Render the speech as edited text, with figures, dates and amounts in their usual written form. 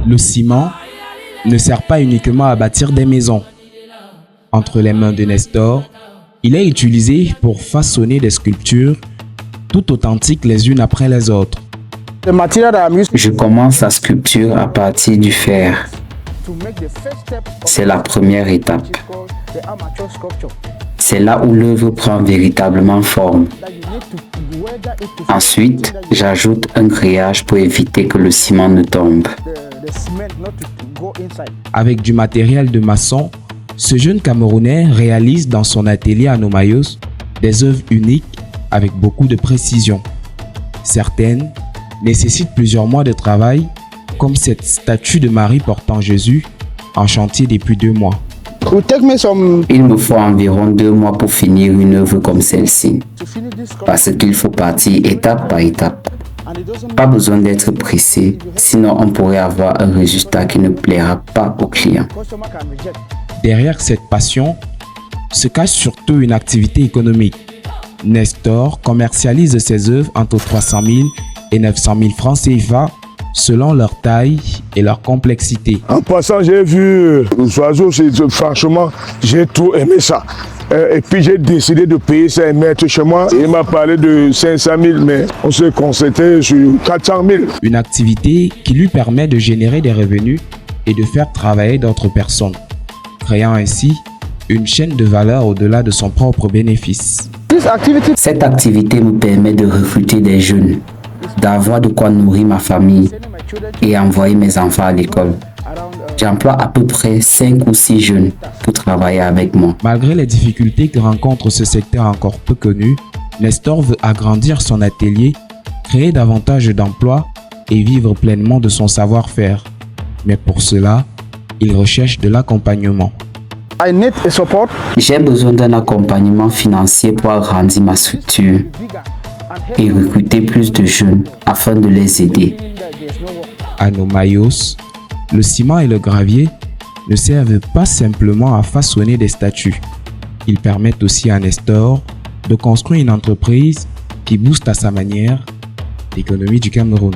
Le ciment ne sert pas uniquement à bâtir des maisons. Entre les mains de Nestor, il est utilisé pour façonner des sculptures tout authentiques les unes après les autres. Je commence la sculpture à partir du fer. C'est la première étape. C'est là où l'œuvre prend véritablement forme. Ensuite, j'ajoute un grillage pour éviter que le ciment ne tombe. Avec du matériel de maçon, ce jeune Camerounais réalise dans son atelier à Nomayos des œuvres uniques avec beaucoup de précision. Certaines nécessitent plusieurs mois de travail, comme cette statue de Marie portant Jésus en chantier depuis 2 mois. Il me faut environ 2 mois pour finir une œuvre comme celle-ci, parce qu'il faut partir étape par étape. Pas besoin d'être pressé, sinon on pourrait avoir un résultat qui ne plaira pas aux clients. Derrière cette passion se cache surtout une activité économique. Nestor commercialise ses œuvres entre 300 000 et 900 000 francs CFA selon leur taille et leur complexité. En passant, j'ai vu l'oiseau, franchement, j'ai trop aimé ça. Et puis j'ai décidé de payer ça et mettre chez moi. Il m'a parlé de 500 000, mais on s'est concentré sur 400 000. Une activité qui lui permet de générer des revenus et de faire travailler d'autres personnes, créant ainsi une chaîne de valeur au-delà de son propre bénéfice. Cette activité me permet de recruter des jeunes, d'avoir de quoi nourrir ma famille et envoyer mes enfants à l'école. J'emploie à peu près 5 ou 6 jeunes pour travailler avec moi. Malgré les difficultés que rencontre ce secteur encore peu connu, Nestor veut agrandir son atelier, créer davantage d'emplois et vivre pleinement de son savoir-faire. Mais pour cela, il recherche de l'accompagnement. J'ai besoin d'un accompagnement financier pour agrandir ma structure et recruter plus de jeunes afin de les aider. À Nomayos, le ciment et le gravier ne servent pas simplement à façonner des statues. Ils permettent aussi à Nestor de construire une entreprise qui booste à sa manière l'économie du Cameroun.